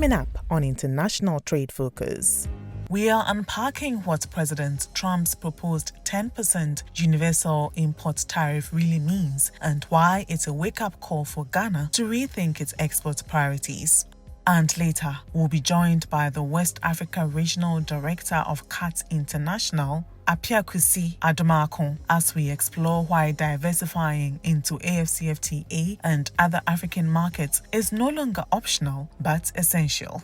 Coming up on International Trade Focus. We are unpacking what President Trump's proposed 10% universal import tariff really means and why it's a wake-up call for Ghana to rethink its export priorities. And later, we'll be joined by the West Africa Regional Director of CAT International, Apiakusi Adomako, as we explore why diversifying into AfCFTA and other African markets is no longer optional but essential.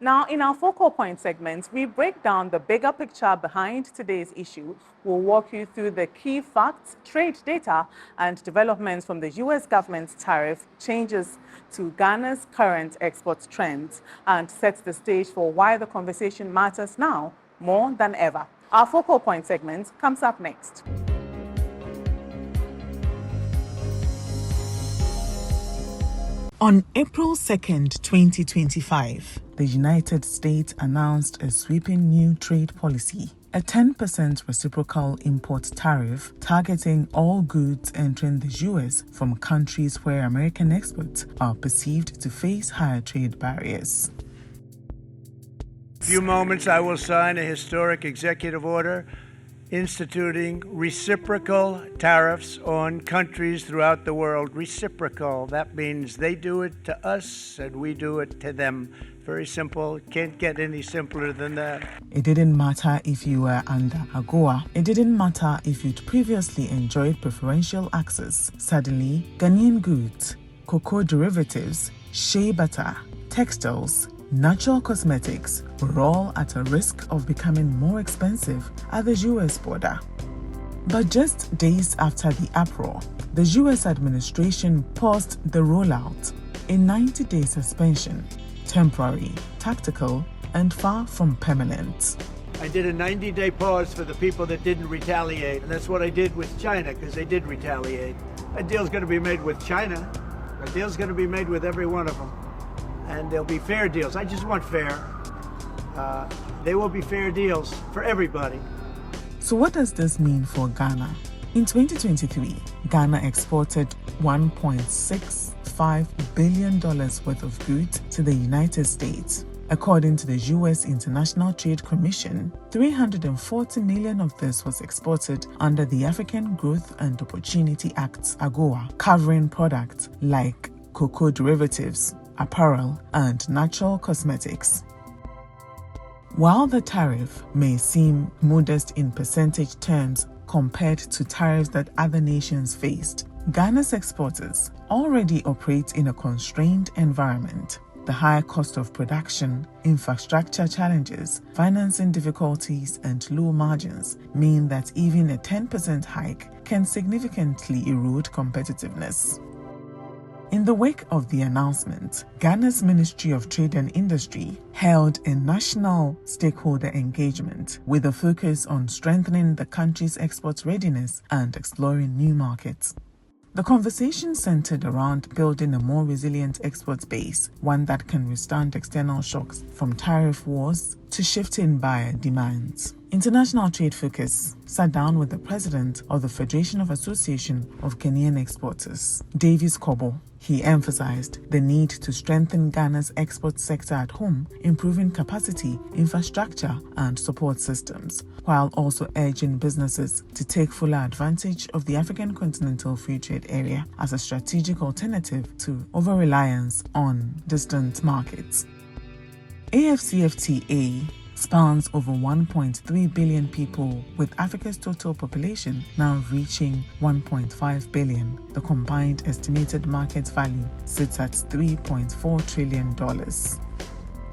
Now, in our focal point segments, we break down the bigger picture behind today's issue. We'll walk you through the key facts, trade data, and developments from the U.S. government's tariff changes to Ghana's current export trends, and set the stage for why the conversation matters now more than ever. Our focal point segment comes up next. On April 2nd, 2025, the United States announced a sweeping new trade policy, a 10% reciprocal import tariff targeting all goods entering the U.S. from countries where American exports are perceived to face higher trade barriers. In a few moments, I will sign a historic executive order instituting reciprocal tariffs on countries throughout the world. Reciprocal, that means they do it to us and we do it to them. Very simple, can't get any simpler than that. It didn't matter if you were under AGOA. It didn't matter if you'd previously enjoyed preferential access. Suddenly, Ghanaian goods, cocoa derivatives, shea butter, textiles, natural cosmetics were all at a risk of becoming more expensive at the US border. But just days after the uproar, the US administration paused the rollout, a 90-day suspension, temporary, tactical, and far from permanent. I did a 90-day pause for the people that didn't retaliate, and that's what I did with China, because they did retaliate. A deal's going to be made with China. A deal's going to be made with every one of them. And there'll be fair deals. I just want fair. There will be fair deals for everybody. So what does this mean for Ghana? In 2023, Ghana exported $1.65 billion worth of goods to the United States. According to the U.S. International Trade Commission, $340 million of this was exported under the African Growth and Opportunity Act's AGOA, covering products like cocoa derivatives, apparel, and natural cosmetics. While the tariff may seem modest in percentage terms compared to tariffs that other nations faced, Ghana's exporters already operate in a constrained environment. The higher cost of production, infrastructure challenges, financing difficulties, and low margins mean that even a 10% hike can significantly erode competitiveness. In the wake of the announcement, Ghana's Ministry of Trade and Industry held a national stakeholder engagement with a focus on strengthening the country's export readiness and exploring new markets. The conversation centered around building a more resilient export base, one that can withstand external shocks from tariff wars to shifting buyer demands. International Trade Focus sat down with the president of the Federation of Association of Ghanaian Exporters, Davis Kobo. He emphasized the need to strengthen Ghana's export sector at home, improving capacity, infrastructure, and support systems, while also urging businesses to take fuller advantage of the African Continental Free Trade Area as a strategic alternative to over-reliance on distant markets. AfCFTA spans over 1.3 billion people, with Africa's total population now reaching 1.5 billion. The combined estimated market value sits at $3.4 trillion.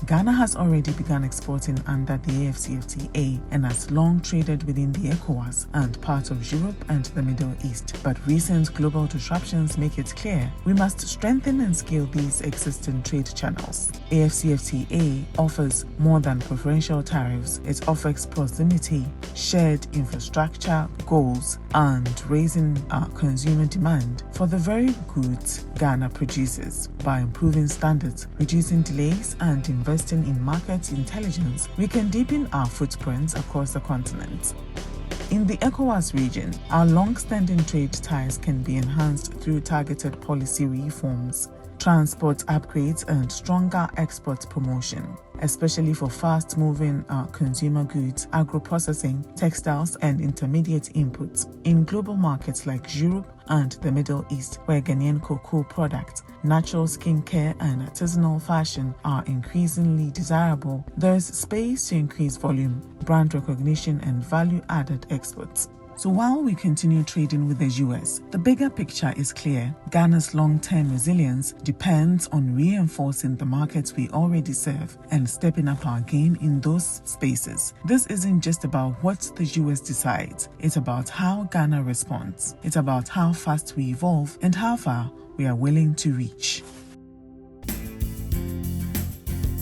Ghana has already begun exporting under the AfCFTA and has long traded within the ECOWAS and parts of Europe and the Middle East. But recent global disruptions make it clear we must strengthen and scale these existing trade channels. AfCFTA offers more than preferential tariffs. It offers proximity, shared infrastructure goals, and raising consumer demand for the very goods Ghana produces. By improving standards, reducing delays, and investing in market intelligence, we can deepen our footprints across the continent. In the ECOWAS region, our long-standing trade ties can be enhanced through targeted policy reforms, transport upgrades, and stronger export promotion, especially for fast-moving consumer goods, agro-processing, textiles, and intermediate inputs in global markets like Europe and the Middle East, where Ghanaian cocoa products, natural skincare, and artisanal fashion are increasingly desirable. There's space to increase volume, brand recognition, and value-added exports. So while we continue trading with the US, the bigger picture is clear. Ghana's long-term resilience depends on reinforcing the markets we already serve and stepping up our game in those spaces. This isn't just about what the US decides, it's about how Ghana responds. It's about how fast we evolve and how far we are willing to reach.